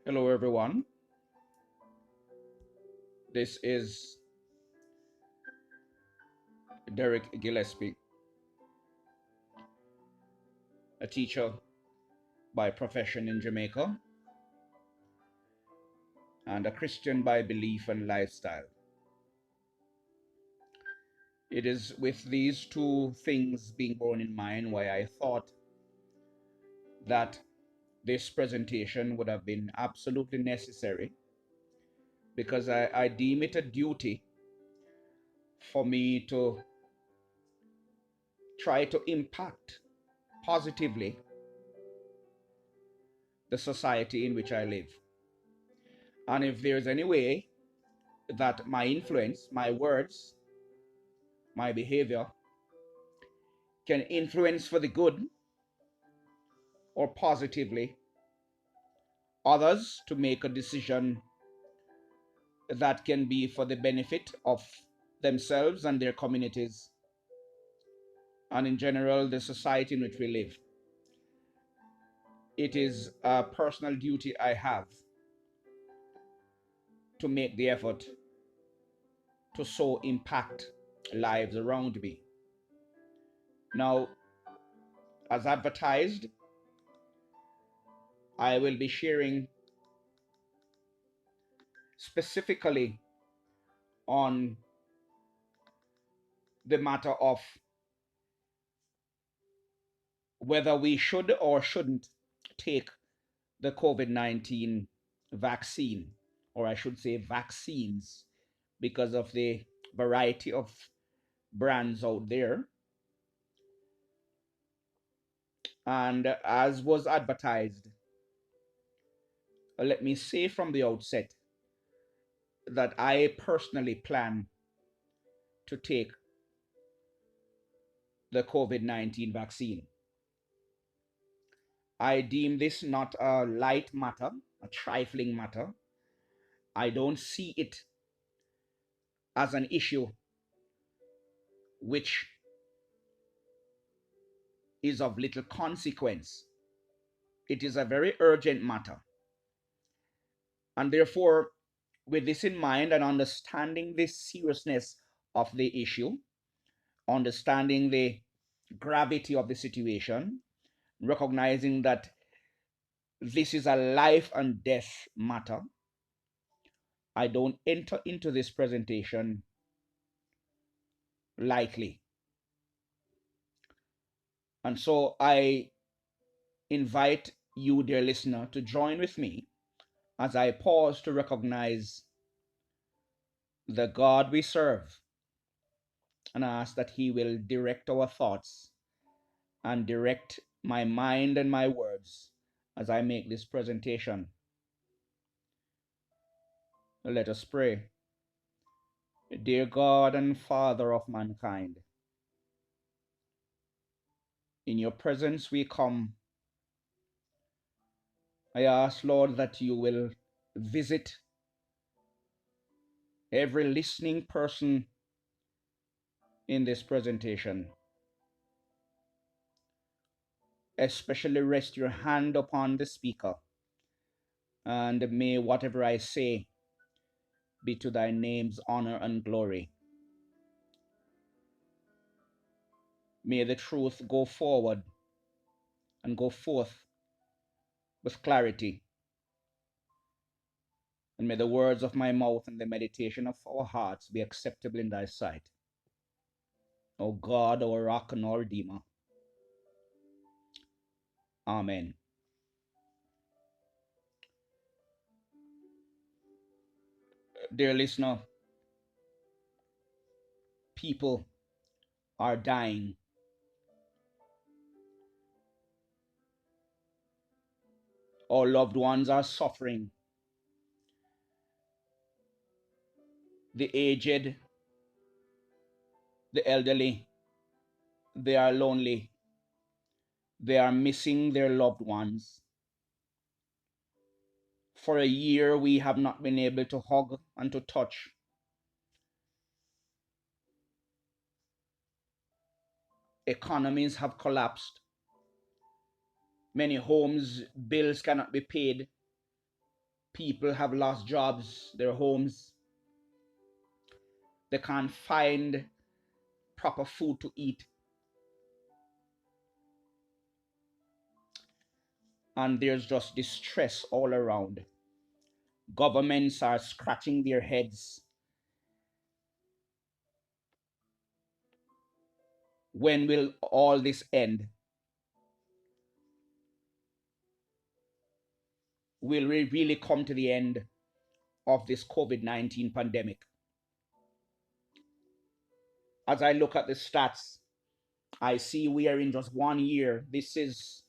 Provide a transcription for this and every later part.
Hello, everyone. This is Derrick Gillespie, a teacher by profession in Jamaica and a Christian by belief and lifestyle. It is with these two things being borne in mind why I thought that this presentation would have been absolutely necessary, because I deem it a duty for me to try to impact positively the society in which I live. And if there's any way that my influence, my words, my behavior can influence for the good or positively others to make a decision that can be for the benefit of themselves and their communities, and in general the society in which we live, it is a personal duty I have to make the effort to so impact lives around me. Now, as advertised, I will be sharing specifically on the matter of whether we should or shouldn't take the COVID-19 vaccine, or I should say vaccines, because of the variety of brands out there. And as was advertised, let me say from the outset that I personally plan to take the COVID-19 vaccine. I deem this not a light matter, a trifling matter. I don't see it as an issue which is of little consequence. It is a very urgent matter. And therefore, with this in mind and understanding the seriousness of the issue, understanding the gravity of the situation, recognizing that this is a life and death matter, I don't enter into this presentation lightly. And so I invite you, dear listener, to join with me as I pause to recognize the God we serve and ask that He will direct our thoughts and direct my mind and my words as I make this presentation. Let us pray. Dear God and Father of mankind, in your presence we come. I ask, Lord, that you will visit every listening person in this presentation. Especially rest your hand upon the speaker, and may whatever I say be to thy name's honor and glory. May the truth go forward and go forth with clarity. And may the words of my mouth and the meditation of our hearts be acceptable in thy sight, O God, our rock and our redeemer. Amen. Dear listener, people are dying. Our loved ones are suffering. The aged, the elderly, they are lonely. They are missing their loved ones. For a year, we have not been able to hug and to touch. Economies have collapsed. Many homes' bills cannot be paid. People have lost jobs, their homes. They can't find proper food to eat. And there's just distress all around. Governments are scratching their heads. When will all this end? Will we really come to the end of this COVID-19 pandemic? As I look at the stats, I see we are in just 1 year. This is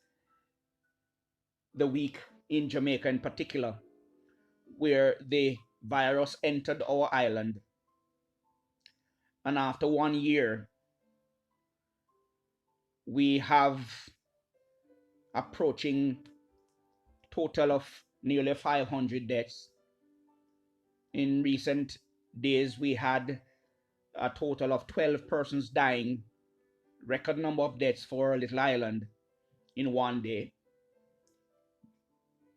the week in Jamaica in particular where the virus entered our island. And after 1 year, we have approaching total of nearly 500 deaths. In recent days, we had a total of 12 persons dying, record number of deaths for a little island in 1 day.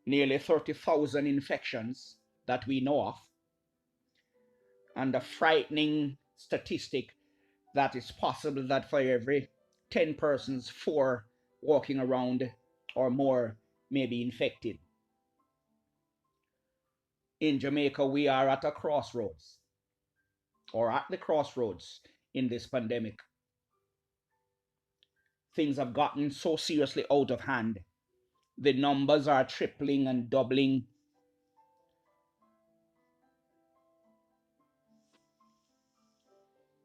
Nearly 30,000 infections that we know of, and a frightening statistic that it's possible that for every 10 persons, 4 walking around or more may be infected. In Jamaica, we are at a crossroads, or at the crossroads in this pandemic. Things have gotten so seriously out of hand. The numbers are tripling and doubling.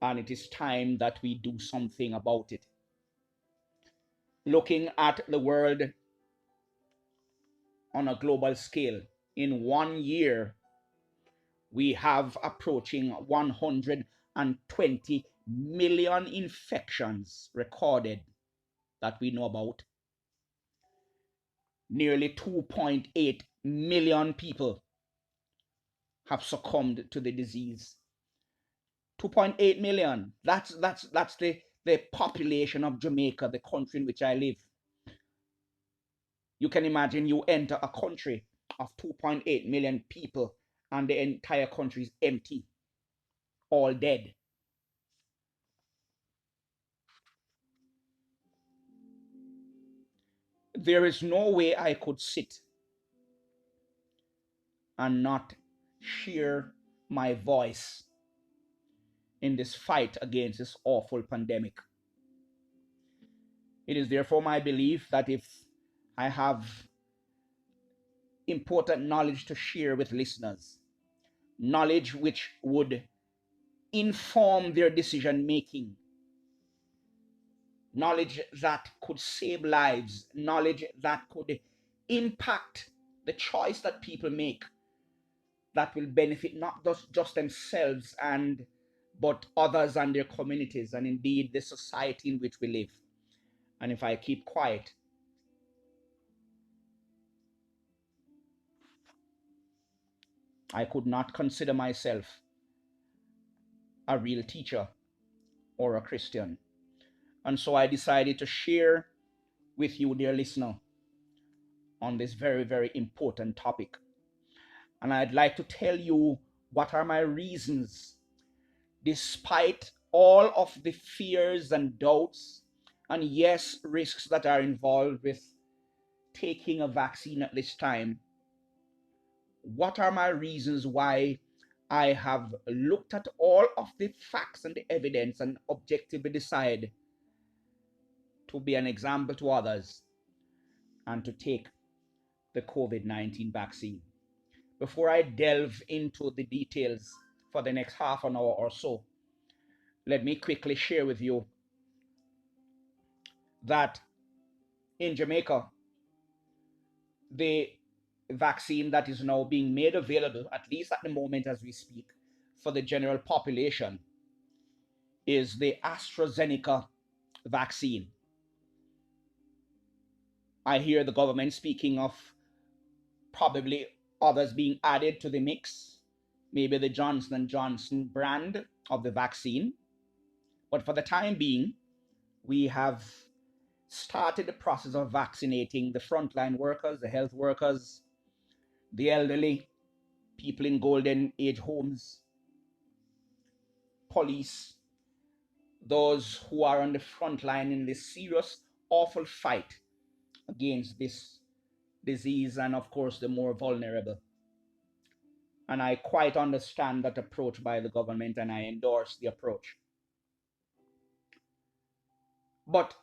And it is time that we do something about it. Looking at the world on a global scale, in 1 year, we have approaching 120 million infections recorded that we know about. Nearly 2.8 million people have succumbed to the disease. 2.8 million. That's the population of Jamaica, the country in which I live. You can imagine you enter a country of 2.8 million people and the entire country is empty, all dead. There is no way I could sit and not share my voice in this fight against this awful pandemic. It is therefore my belief that if I have important knowledge to share with listeners, knowledge which would inform their decision making, knowledge that could save lives, knowledge that could impact the choice that people make, that will benefit not just themselves but others and their communities, and indeed the society in which we live. And if I keep quiet, I could not consider myself a real teacher or a Christian. And so I decided to share with you, dear listener, on this very, very important topic. And I'd like to tell you what are my reasons, despite all of the fears and doubts and yes, risks that are involved with taking a vaccine at this time. What are my reasons why I have looked at all of the facts and the evidence and objectively decide to be an example to others and to take the COVID-19 vaccine. Before I delve into the details for the next half an hour or so, let me quickly share with you that in Jamaica, the vaccine that is now being made available, at least at the moment as we speak, for the general population is the AstraZeneca vaccine. I hear the government speaking of probably others being added to the mix, maybe the Johnson & Johnson brand of the vaccine. But for the time being, we have started the process of vaccinating the frontline workers, the health workers, the elderly, people in golden age homes, police, those who are on the front line in this serious, awful fight against this disease, and of course, the more vulnerable. And I quite understand that approach by the government, and I endorse the approach. But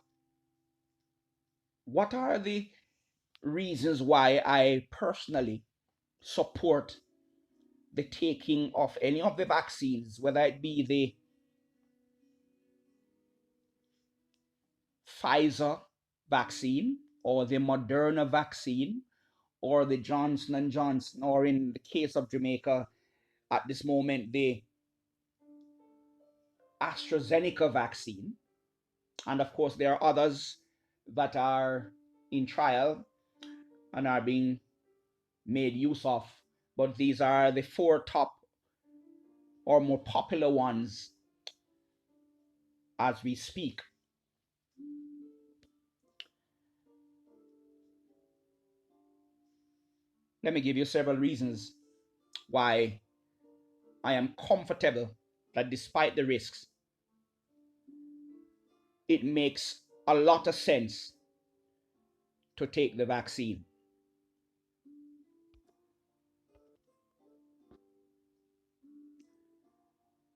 what are the reasons why I personally support the taking of any of the vaccines, whether it be the Pfizer vaccine or the Moderna vaccine or the Johnson and Johnson, or in the case of Jamaica at this moment, the AstraZeneca vaccine. And of course, there are others that are in trial and are being made use of. But these are the four top or more popular ones as we speak. Let me give you several reasons why I am comfortable that despite the risks, it makes a lot of sense to take the vaccine.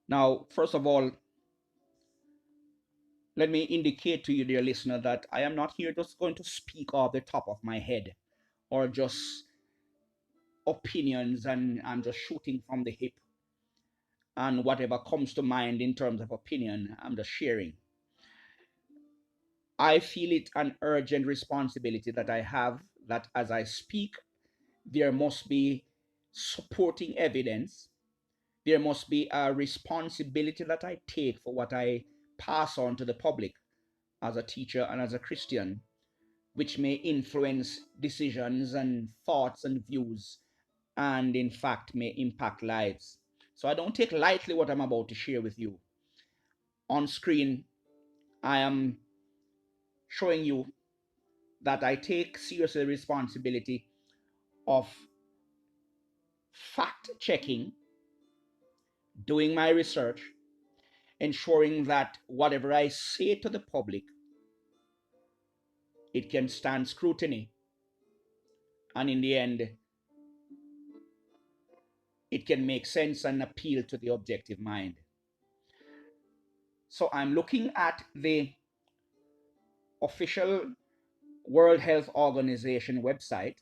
Now, first of all, let me indicate to you, dear listener, that I am not here just going to speak off the top of my head or just opinions and I'm just shooting from the hip, and whatever comes to mind in terms of opinion, I'm just sharing. I feel it an urgent responsibility that I have, that as I speak, there must be supporting evidence. There must be a responsibility that I take for what I pass on to the public as a teacher and as a Christian, which may influence decisions and thoughts and views, and in fact may impact lives. So I don't take lightly what I'm about to share with you. On screen, I am showing you that I take seriously the responsibility of fact checking, doing my research, ensuring that whatever I say to the public, it can stand scrutiny, and in the end, it can make sense and appeal to the objective mind. So I'm looking at the official World Health Organization website,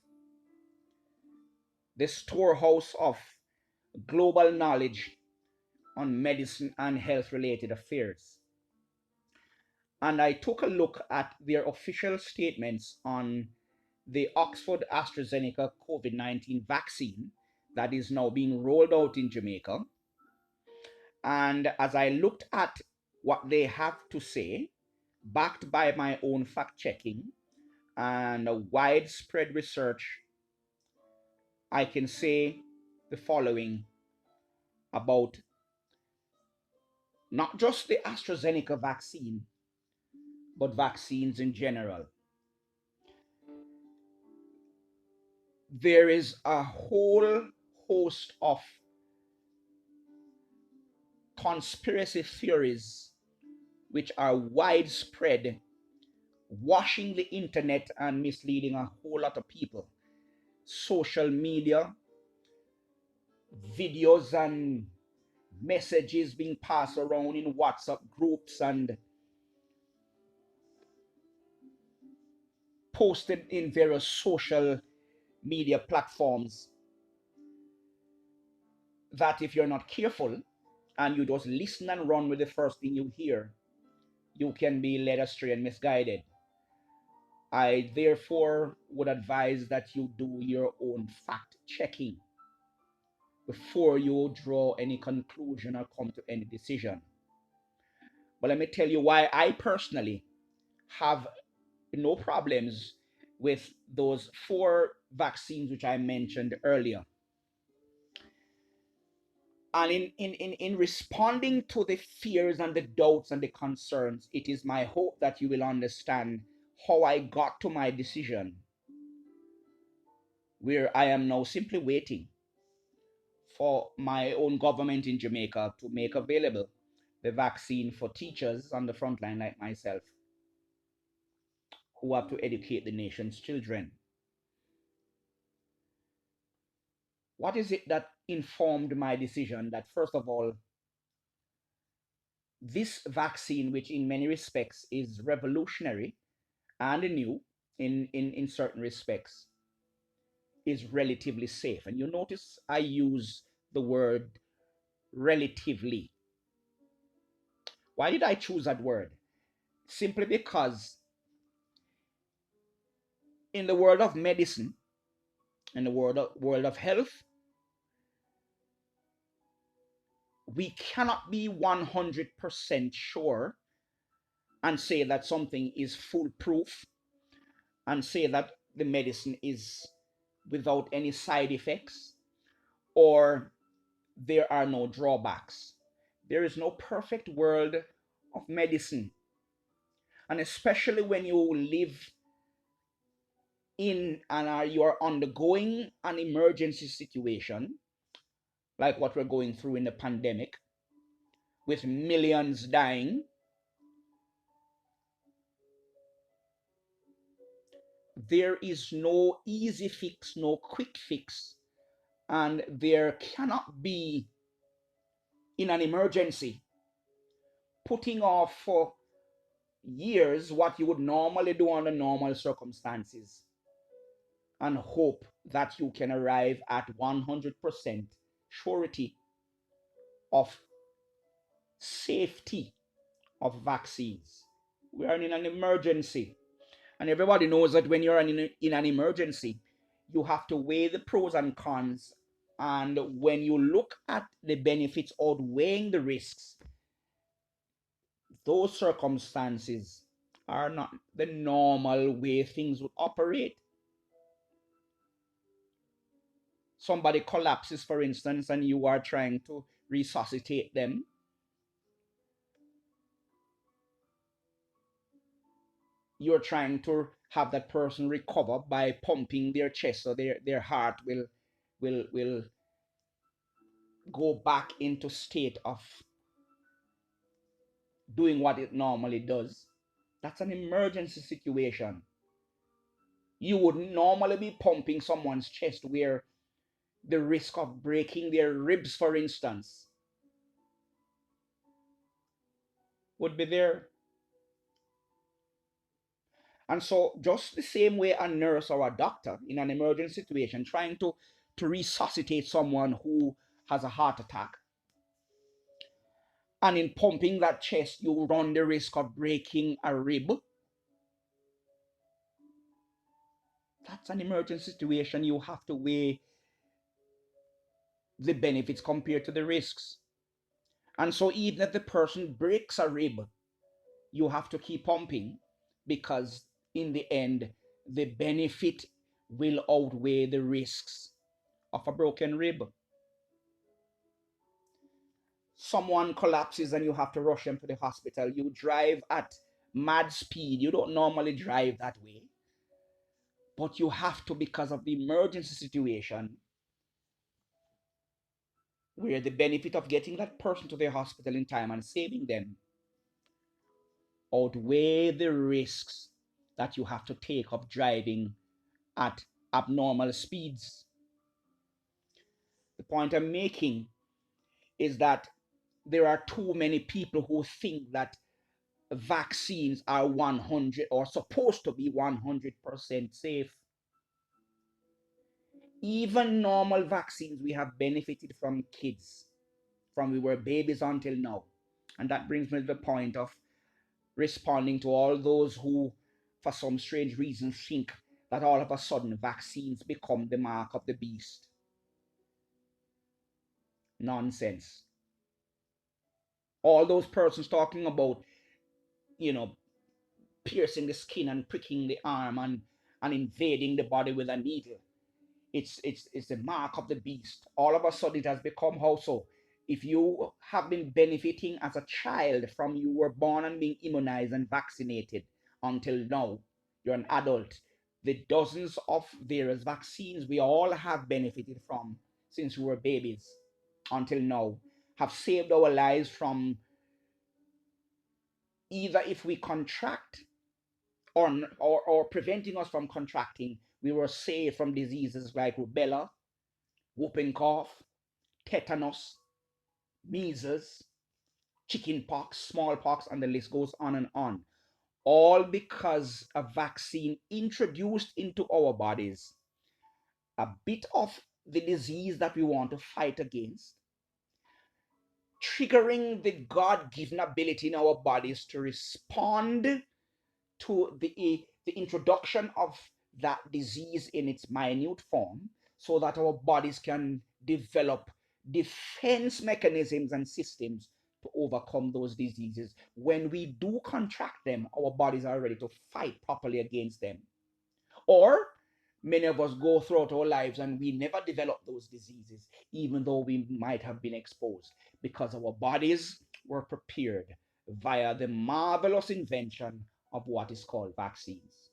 the storehouse of global knowledge on medicine and health related affairs. And I took a look at their official statements on the Oxford AstraZeneca COVID-19 vaccine that is now being rolled out in Jamaica. And as I looked at what they have to say, backed by my own fact checking and widespread research, I can say the following about not just the AstraZeneca vaccine, but vaccines in general. There is a whole host of conspiracy theories which are widespread, washing the internet and misleading a whole lot of people. Social media, videos and messages being passed around in WhatsApp groups and posted in various social media platforms, that if you're not careful and you just listen and run with the first thing you hear, you can be led astray and misguided. I therefore would advise that you do your own fact checking before you draw any conclusion or come to any decision. But let me tell you why I personally have no problems with those four vaccines which I mentioned earlier. And in responding to the fears and the doubts and the concerns, it is my hope that you will understand how I got to my decision, where I am now simply waiting for my own government in Jamaica to make available the vaccine for teachers on the front line like myself who have to educate the nation's children. What is it that informed my decision that, first of all, this vaccine, which in many respects is revolutionary and new in certain respects, is relatively safe? And you notice I use the word relatively. Why did I choose that word? Simply because in the world of medicine, in the world of health, we cannot be 100% sure and say that something is foolproof and say that the medicine is without any side effects or there are no drawbacks. There is no perfect world of medicine. And especially when you live in and you are undergoing an emergency situation like what we're going through in the pandemic with millions dying, there is no easy fix, no quick fix, and there cannot be, in an emergency, putting off for years what you would normally do under normal circumstances and hope that you can arrive at 100% surety of safety of vaccines. We are in an emergency, and everybody knows that when you're in an emergency, you have to weigh the pros and cons. And when you look at the benefits outweighing the risks, those circumstances are not the normal way things would operate. Somebody collapses, for instance, and you are trying to resuscitate them. You're trying to have that person recover by pumping their chest so their heart will go back into state of doing what it normally does. That's an emergency situation. You wouldn't normally be pumping someone's chest where the risk of breaking their ribs, for instance, would be there. And so, just the same way a nurse or a doctor in an emergency situation trying to resuscitate someone who has a heart attack, and in pumping that chest, you run the risk of breaking a rib. That's an emergency situation. You have to weigh the benefits compared to the risks. And so, even if the person breaks a rib, you have to keep pumping because, in the end, the benefit will outweigh the risks of a broken rib. Someone collapses and you have to rush them to the hospital. You drive at mad speed. You don't normally drive that way, but you have to because of the emergency situation where the benefit of getting that person to the hospital in time and saving them outweigh the risks that you have to take of driving at abnormal speeds. The point I'm making is that there are too many people who think that vaccines are 100 or supposed to be 100% safe. Even normal vaccines we have benefited from kids from we were babies until now. And that brings me to the point of responding to all those who, for some strange reason, think that all of a sudden vaccines become the mark of the beast. Nonsense. All those persons talking about, you know, piercing the skin and pricking the arm and invading the body with a needle. It's the mark of the beast. All of a sudden it has become how so? If you have been benefiting as a child from you were born and being immunized and vaccinated until now, you're an adult. The dozens of various vaccines we all have benefited from since we were babies. until now have saved our lives from, either if we contract or preventing us from contracting, we were saved from diseases like rubella, whooping cough, tetanus, measles, chickenpox, smallpox, and the list goes on and on. All because a vaccine introduced into our bodies a bit of the disease that we want to fight against, triggering the God-given ability in our bodies to respond to the introduction of that disease in its minute form, so that our bodies can develop defense mechanisms and systems to overcome those diseases. When we do contract them, our bodies are ready to fight properly against them. Or many of us go throughout our lives and we never develop those diseases, even though we might have been exposed, because our bodies were prepared via the marvelous invention of what is called vaccines.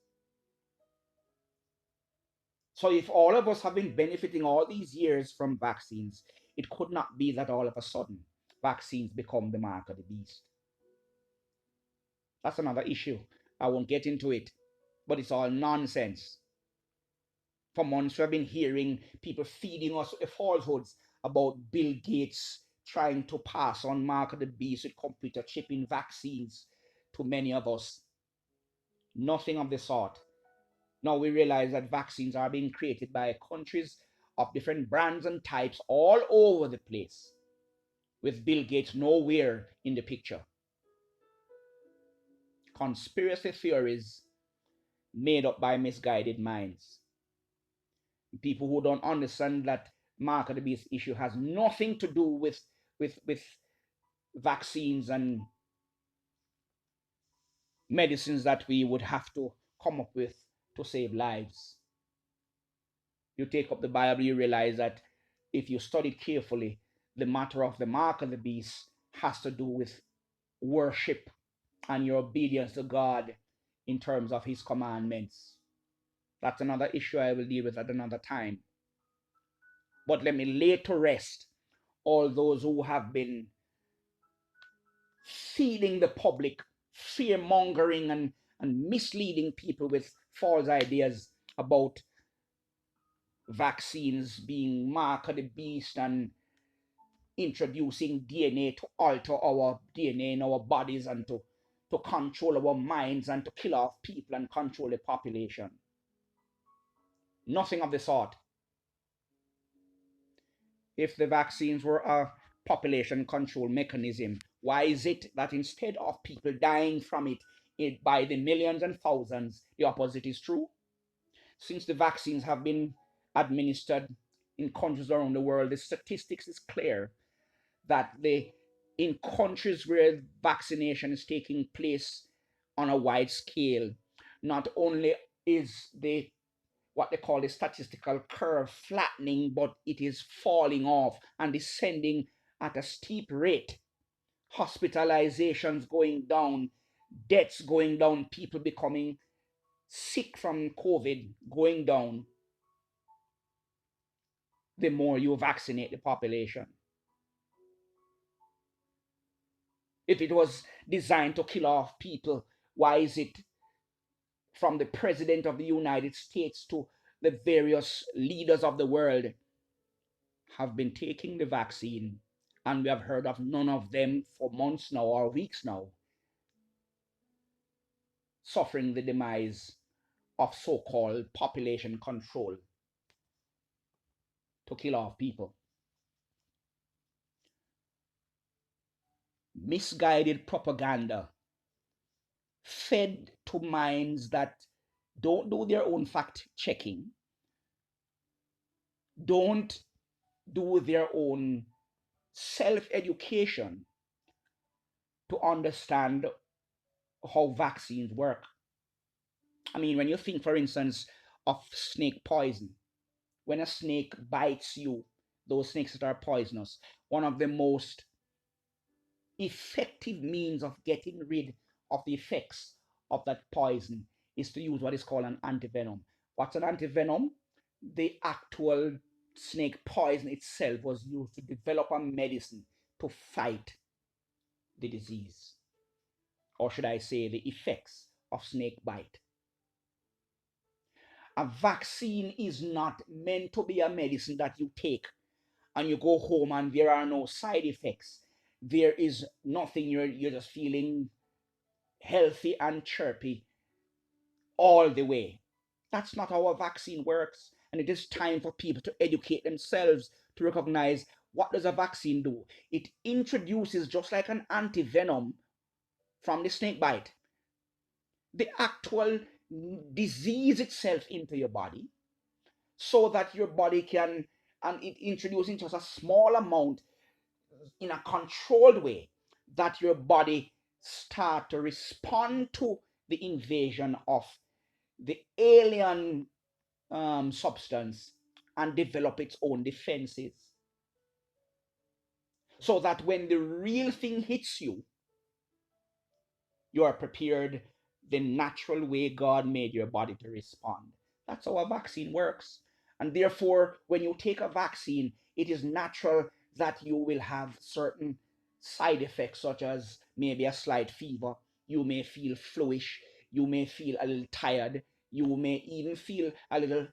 So if all of us have been benefiting all these years from vaccines, it could not be that all of a sudden vaccines become the mark of the beast. That's another issue. I won't get into it, but it's all nonsense. For months, we've been hearing people feeding us falsehoods about Bill Gates trying to pass on mark of the beast with computer chipping vaccines to many of us. Nothing of the sort. Now we realize that vaccines are being created by countries of different brands and types all over the place, with Bill Gates nowhere in the picture. Conspiracy theories made up by misguided minds. People who don't understand that mark of the beast issue has nothing to do with vaccines and medicines that we would have to come up with to save lives. You take up the Bible, you realize that if you study carefully, the matter of the mark of the beast has to do with worship and your obedience to God in terms of his commandments. That's another issue I will deal with at another time. But let me lay to rest all those who have been feeding the public, fear mongering and misleading people with false ideas about vaccines being mark of the beast and introducing DNA to alter our DNA in our bodies and to control our minds and to kill off people and control the population. Nothing of the sort. If the vaccines were a population control mechanism, why is it that instead of people dying from it by the millions and thousands, the opposite is true? Since the vaccines have been administered in countries around the world, the statistics is clear that in countries where vaccination is taking place on a wide scale, not only is the what they call the statistical curve flattening, but it is falling off and descending at a steep rate. Hospitalizations going down, deaths going down, people becoming sick from COVID going down the more you vaccinate the population. If it was designed to kill off people, why is it from the President of the United States to the various leaders of the world have been taking the vaccine, and we have heard of none of them for months now or weeks now suffering the demise of so-called population control to kill off people? Misguided propaganda fed to minds that don't do their own fact checking, don't do their own self-education to understand how vaccines work. I mean, when you think, for instance, of snake poison, when a snake bites you, those snakes that are poisonous, one of the most effective means of getting rid of the effects of that poison is to use what is called an antivenom. What's an antivenom? The actual snake poison itself was used to develop a medicine to fight the disease, or should I say, the effects of snake bite. A vaccine is not meant to be a medicine that you take and you go home and there are no side effects. There is nothing, you're just feeling healthy and chirpy all the way. That's not how a vaccine works. And it is time for people to educate themselves to recognize, what does a vaccine do? It introduces, just like an antivenom from the snake bite, the actual disease itself into your body, so that your body can, and it introduces just a small amount in a controlled way, that your body start to respond to the invasion of the alien substance and develop its own defenses, so that when the real thing hits you, you are prepared the natural way God made your body to respond. That's how a vaccine works. And therefore, when you take a vaccine, it is natural that you will have certain side effects, such as maybe a slight fever. You may feel fluish. You may feel a little tired. You may even feel a little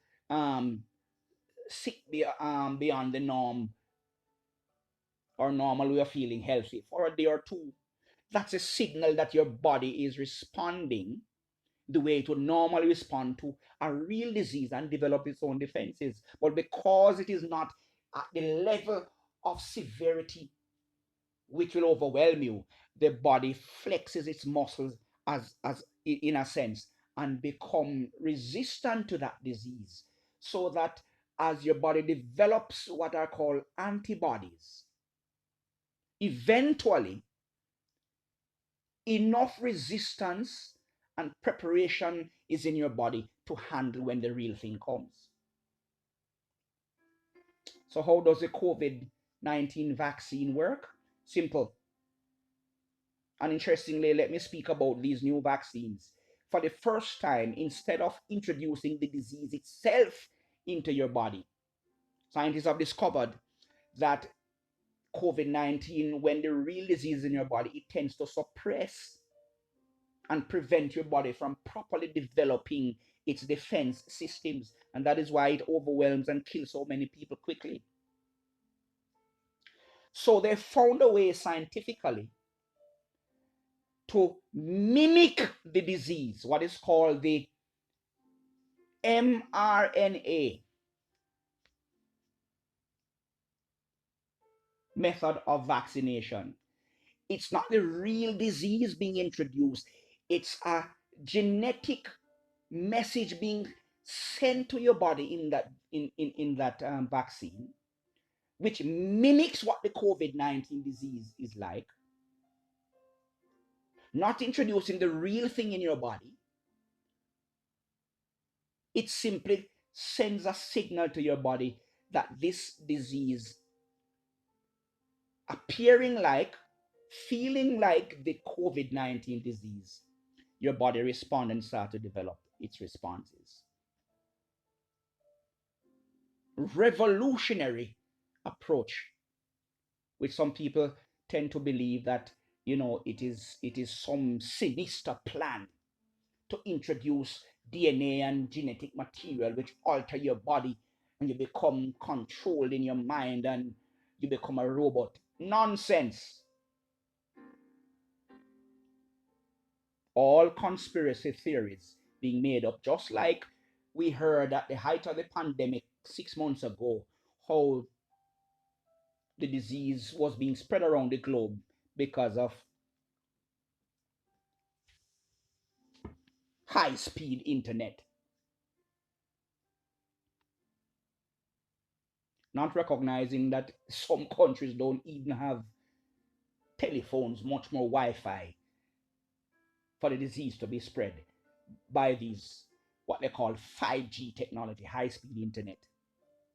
sick beyond the norm or normal way of feeling healthy for a day or two. That's a signal that your body is responding the way it would normally respond to a real disease and develop its own defenses. But because it is not at the level of severity which will overwhelm you, the body flexes its muscles as in a sense, and become resistant to that disease, so that as your body develops what are called antibodies, eventually enough resistance and preparation is in your body to handle when the real thing comes. So how does the COVID-19 vaccine work? Simple. And interestingly, let me speak about these new vaccines. For the first time, instead of introducing the disease itself into your body, scientists have discovered that COVID-19, when the real disease is in your body, it tends to suppress and prevent your body from properly developing its defense systems. And that is why it overwhelms and kills so many people quickly. So they found a way scientifically to mimic the disease, what is called the mRNA method of vaccination. It's not the real disease being introduced, it's a genetic message being sent to your body in that vaccine, which mimics what the COVID-19 disease is like, not introducing the real thing in your body. It simply sends a signal to your body that this disease, appearing like, feeling like the COVID-19 disease, your body responds and starts to develop its responses. Revolutionary approach, which some people tend to believe that, it is some sinister plan to introduce DNA and genetic material which alter your body and you become controlled in your mind and you become a robot. Nonsense. All conspiracy theories being made up, just like we heard at the height of the pandemic 6 months ago, how the disease was being spread around the globe because of high-speed internet. Not recognizing that some countries don't even have telephones, much more Wi-Fi, for the disease to be spread by these, what they call 5G technology, high-speed internet.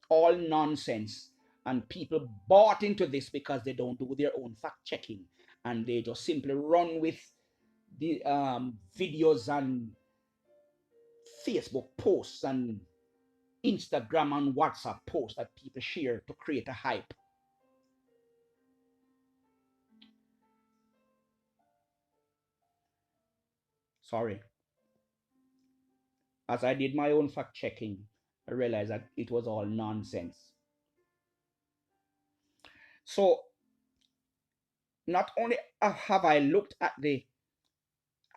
All nonsense. And people bought into this because they don't do their own fact checking, and they just simply run with the videos and Facebook posts and Instagram and WhatsApp posts that people share to create a hype. Sorry. As I did my own fact checking, I realized that it was all nonsense. So not only have I looked at the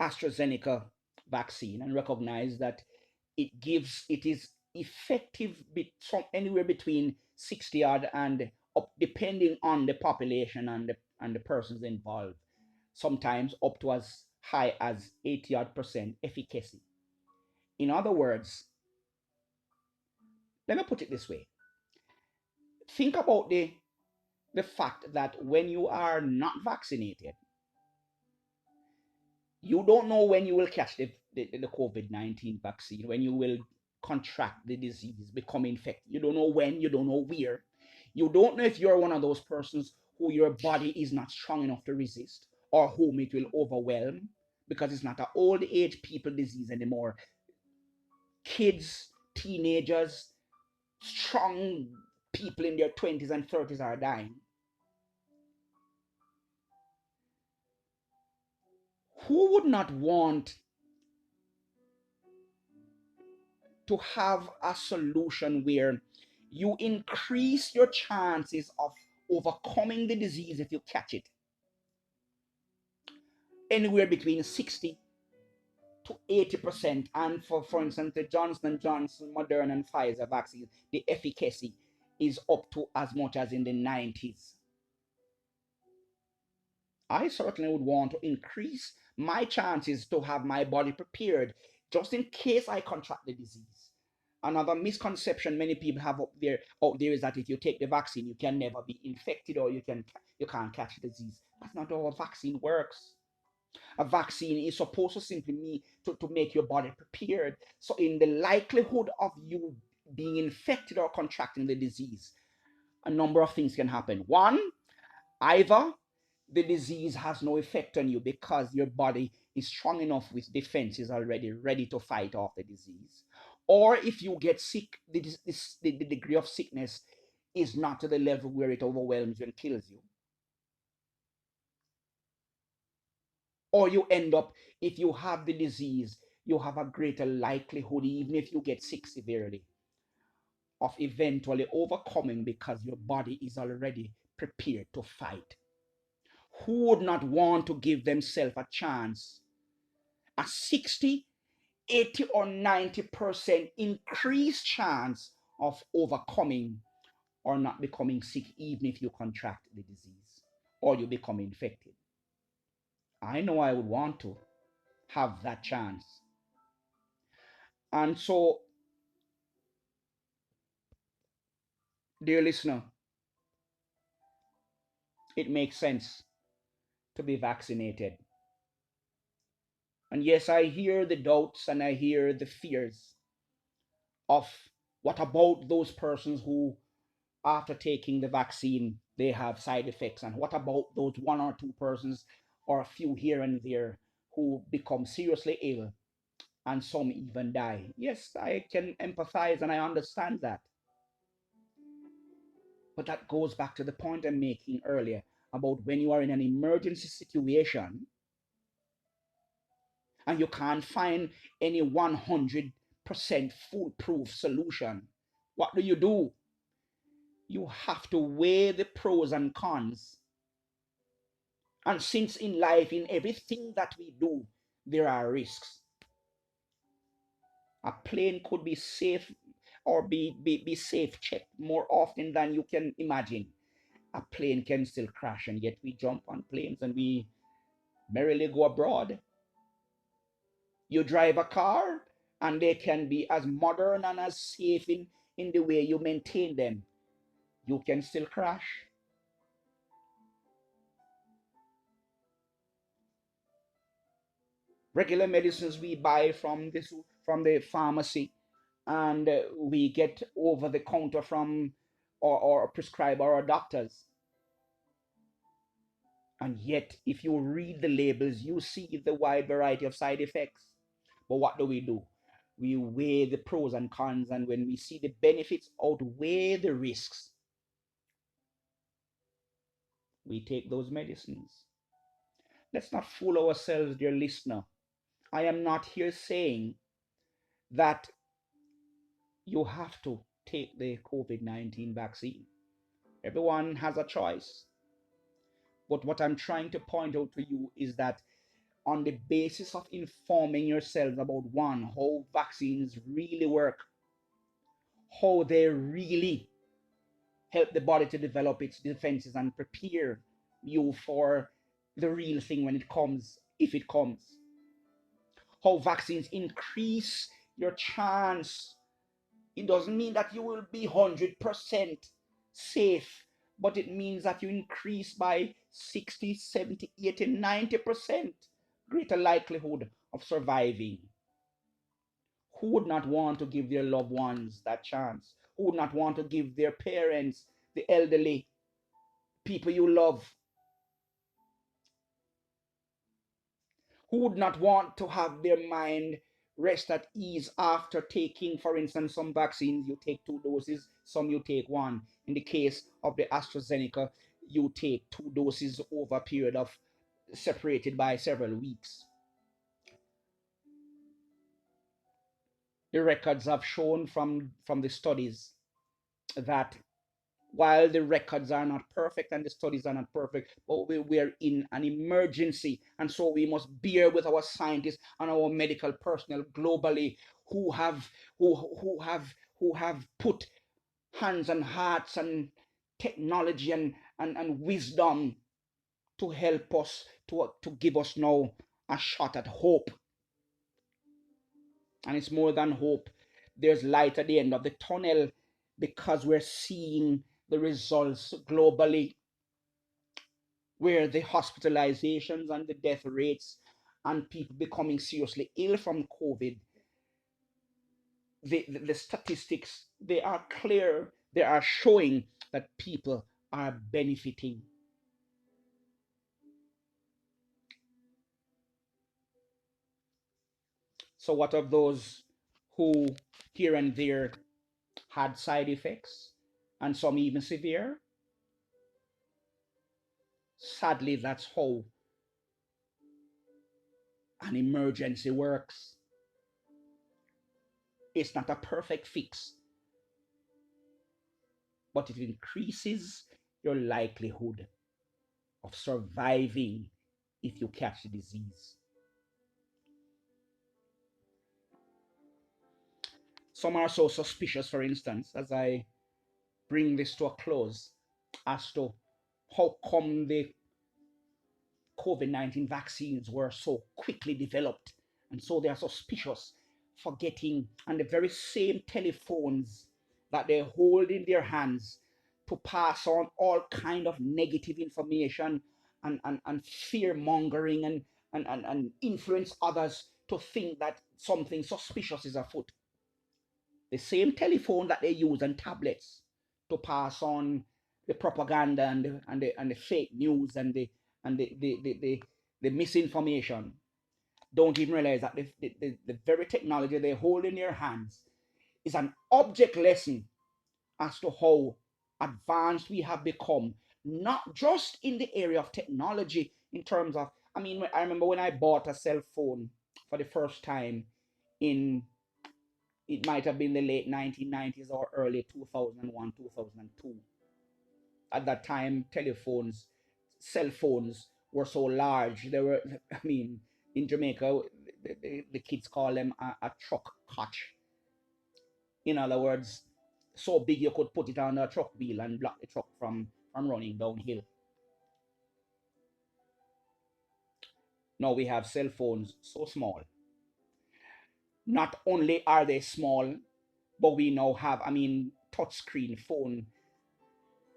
AstraZeneca vaccine and recognized that it is effective from anywhere between 60 odd and up, depending on the population and the persons involved, sometimes up to as high as 80 odd percent efficacy. In other words, let me put it this way. Think about the fact that when you are not vaccinated, you don't know when you will catch the COVID-19 vaccine, when you will contract the disease, become infected. You don't know when, you don't know where. You don't know if you're one of those persons who your body is not strong enough to resist or whom it will overwhelm, because it's not an old age people disease anymore. Kids, teenagers, strong people in their 20s and 30s are dying. Who would not want to have a solution where you increase your chances of overcoming the disease if you catch it anywhere between 60 to 80%? And for instance, the Johnson & Johnson, Moderna, and Pfizer vaccine, the efficacy is up to as much as in the 90s. I certainly would want to increase my chances to have my body prepared just in case I contract the disease. Another misconception many people have out there is that if you take the vaccine, you can never be infected or you can't catch the disease. That's not how a vaccine works. A vaccine is supposed to simply mean to make your body prepared. So in the likelihood of you being infected or contracting the disease, a number of things can happen. One, either the disease has no effect on you because your body is strong enough with defenses already ready to fight off the disease. Or if you get sick, the degree of sickness is not to the level where it overwhelms you and kills you. Or you end up, if you have the disease, you have a greater likelihood, even if you get sick severely, of eventually overcoming because your body is already prepared to fight. Who would not want to give themselves a chance, a 60, 80, or 90% increased chance of overcoming or not becoming sick, even if you contract the disease or you become infected? I know I would want to have that chance. And so, dear listener, it makes sense to be vaccinated. And yes, I hear the doubts and I hear the fears of what about those persons who, after taking the vaccine, they have side effects? And what about those one or two persons or a few here and there who become seriously ill and some even die? Yes, I can empathize and I understand that. But that goes back to the point I'm making earlier about when you are in an emergency situation and you can't find any 100% foolproof solution. What do? You have to weigh the pros and cons. And since in life, in everything that we do, there are risks. A plane could be safe or be safe checked more often than you can imagine. A plane can still crash, and yet we jump on planes and we merrily go abroad. You drive a car, and they can be as modern and as safe in the way you maintain them. You can still crash. Regular medicines we buy from the pharmacy, and we get over the counter from or prescribe our doctors. And yet, if you read the labels, you see the wide variety of side effects. But what do? we weigh the pros and cons, and when we see the benefits outweigh the risks, we take those medicines. Let's not fool ourselves, dear listener. I am not here saying that you have to take the COVID-19 vaccine. Everyone has a choice. But what I'm trying to point out to you is that on the basis of informing yourselves about one, how vaccines really work, how they really help the body to develop its defenses and prepare you for the real thing when it comes, if it comes. How vaccines increase your chance. It doesn't mean that you will be 100% safe, but it means that you increase by 60, 70, 80, 90% greater likelihood of surviving. Who would not want to give their loved ones that chance? Who would not want to give their parents, the elderly, people you love? Who would not want to have their mind rest at ease after taking, for instance, some vaccines? You take 2 doses, some you take one. In the case of the AstraZeneca, you take 2 doses over a period of separated by several weeks. The records have shown from the studies that while the records are not perfect and the studies are not perfect, but we are in an emergency, and so we must bear with our scientists and our medical personnel globally who have who have put hands and hearts and technology and wisdom to help us to give us now a shot at hope. And it's more than hope. There's light at the end of the tunnel because we're seeing the results globally, where the hospitalizations and the death rates and people becoming seriously ill from COVID, the statistics, they are clear. They are showing that people are benefiting. So what of those who here and there had side effects, and some even severe? Sadly, that's how an emergency works. It's not a perfect fix, but it increases your likelihood of surviving if you catch the disease. Some are so suspicious, for instance, as I bring this to a close, as to how come the COVID-19 vaccines were so quickly developed, and so they are suspicious, forgetting, and the very same telephones that they hold in their hands to pass on all kind of negative information and fear mongering and influence others to think that something suspicious is afoot. The same telephone that they use and tablets to pass on the propaganda and the fake news and the misinformation, don't even realize that the very technology they hold in their hands is an object lesson as to how advanced we have become, not just in the area of technology, in terms of, I mean, I remember when I bought a cell phone for the first time in, it might have been the late 1990s or early 2001, 2002. At that time, cell phones were so large. They were, I mean, in Jamaica, the kids call them a truck catch. In other words, so big you could put it on a truck wheel and block the truck from running downhill. Now we have cell phones so small. Not only are they small, but we now have, I mean, touchscreen phone.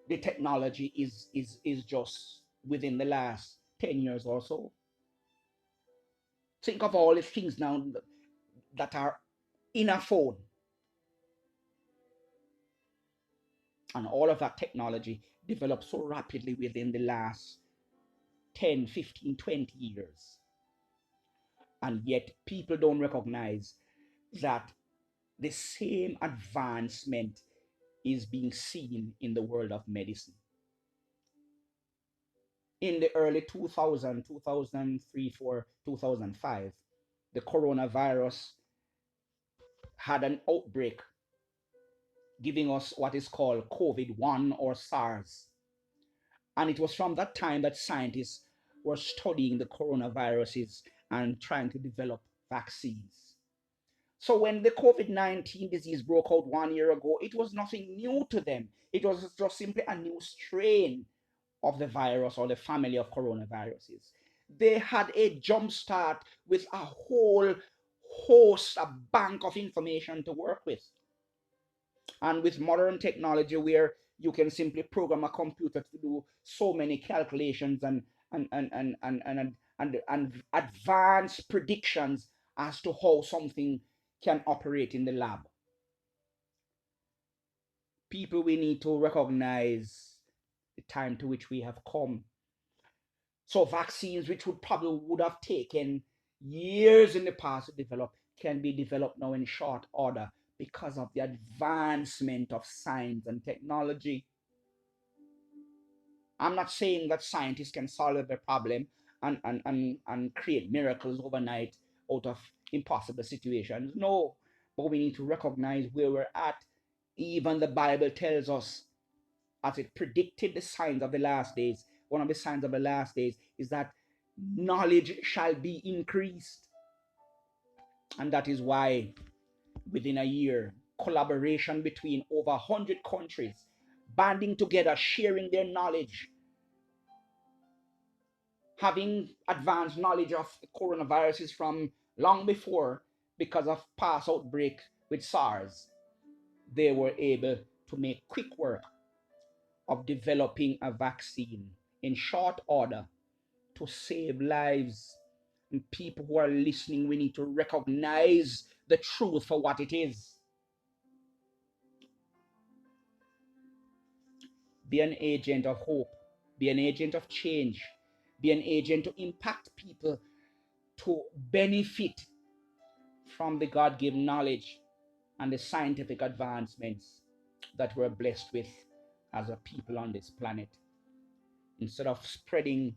The technology is just within the last 10 years or so. Think of all the things now that are in a phone. And all of that technology developed so rapidly within the last 10, 15, 20 years. And yet people don't recognize that the same advancement is being seen in the world of medicine. In the early 2000, 2003, 4, 2005, the coronavirus had an outbreak, giving us what is called COVID-1 or SARS. And it was from that time that scientists were studying the coronaviruses and trying to develop vaccines. So when the COVID-19 disease broke out 1 year ago, it was nothing new to them. It was just simply a new strain of the virus or the family of coronaviruses. They had a jump start with a whole host, a bank of information to work with. And with modern technology, where you can simply program a computer to do so many calculations and advanced predictions as to how something can operate in the lab. People, we need to recognize the time to which we have come. So vaccines, which would have taken years in the past to develop, can be developed now in short order because of the advancement of science and technology. I'm not saying that scientists can solve every problem and create miracles overnight out of impossible situations. No, but we need to recognize where we're at. Even the Bible tells us, as it predicted the signs of the last days, one of the signs of the last days is that knowledge shall be increased. And that is why within a year, collaboration between over 100 countries, banding together, sharing their knowledge, having advanced knowledge of coronaviruses from long before, because of past outbreak with SARS, they were able to make quick work of developing a vaccine in short order to save lives. And people who are listening, we need to recognize the truth for what it is. Be an agent of hope, be an agent of change, be an agent to impact people to benefit from the God-given knowledge and the scientific advancements that we're blessed with as a people on this planet. Instead of spreading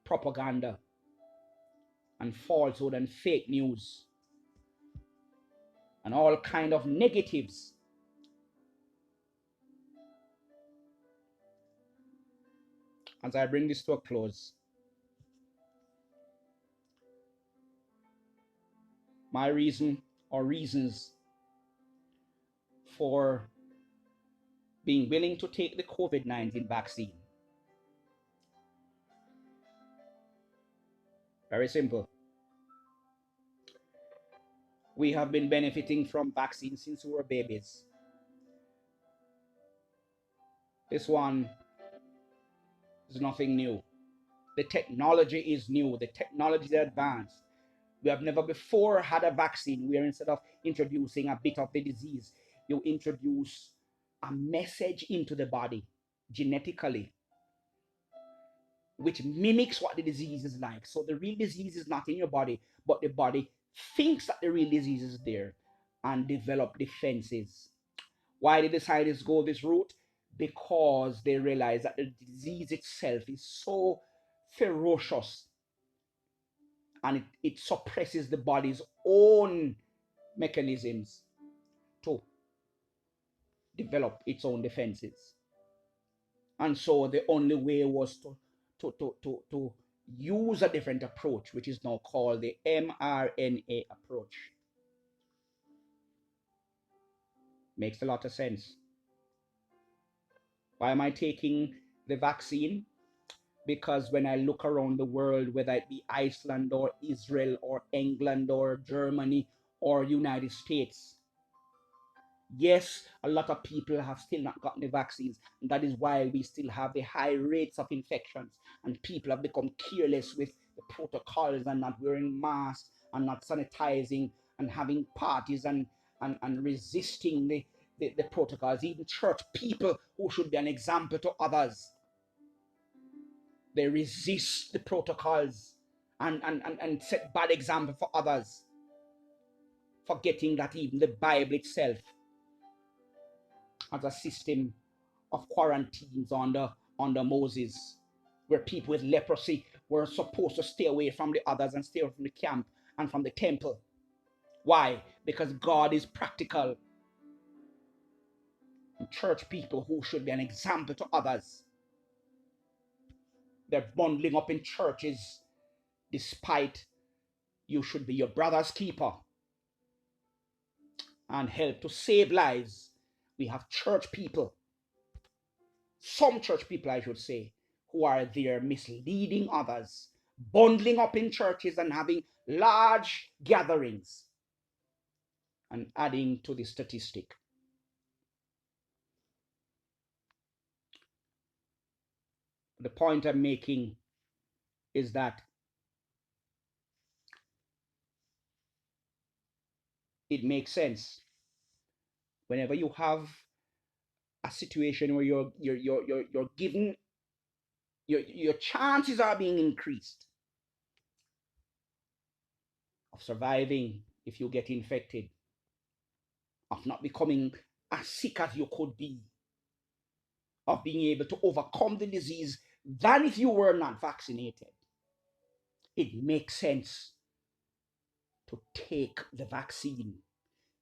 propaganda and falsehood and fake news and all kind of negatives, as I bring this to a close, my reason or reasons for being willing to take the COVID-19 vaccine, very simple. We have been benefiting from vaccines since we were babies. This one is nothing new. The technology is new. The technology is advanced. We have never before had a vaccine where instead of introducing a bit of the disease, you introduce a message into the body genetically, which mimics what the disease is like. So the real disease is not in your body, but the body thinks that the real disease is there and develop defenses. Why did the scientists go this route? Because they realize that the disease itself is so ferocious and it suppresses the body's own mechanisms to develop its own defenses. And so the only way was to use a different approach, which is now called the mRNA approach. Makes a lot of sense. Why am I taking the vaccine? Because when I look around the world, whether it be Iceland or Israel or England or Germany or United States, yes, a lot of people have still not gotten the vaccines. And that is why we still have the high rates of infections. And people have become careless with the protocols and not wearing masks and not sanitizing and having parties and resisting the protocols. Even church people who should be an example to others, they resist the protocols and set bad example for others. forgetting that even the Bible itself has a system of quarantines under Moses, where people with leprosy were supposed to stay away from the others and stay away from the camp and from the temple. Why? Because God is practical. And church people who should be an example to others, they're bundling up in churches despite you should be your brother's keeper and help to save lives. We have church people, some church people I should say, who are there misleading others, bundling up in churches and having large gatherings and adding to the statistic. The point I'm making is that it makes sense whenever you have a situation where you're given your chances are being increased of surviving if you get infected, of not becoming as sick as you could be, of being able to overcome the disease than if you were not vaccinated. It makes sense to take the vaccine,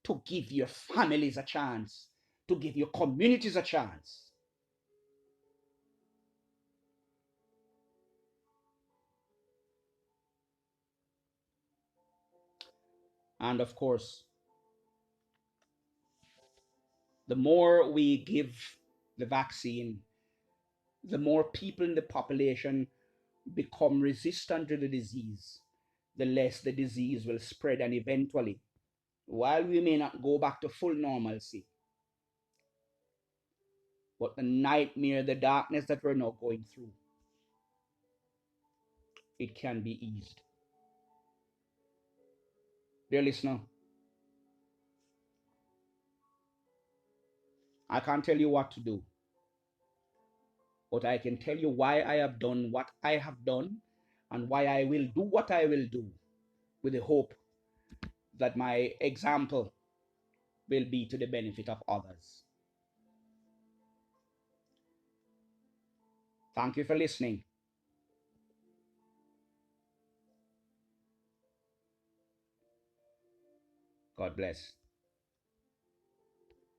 to give your families a chance, to give your communities a chance. And of course, the more we give the vaccine, the more people in the population become resistant to the disease, the less the disease will spread. And eventually, while we may not go back to full normalcy, but the nightmare, the darkness that we're now going through, it can be eased. Dear listener, I can't tell you what to do, but I can tell you why I have done what I have done and why I will do what I will do, with the hope that my example will be to the benefit of others. Thank you for listening. God bless.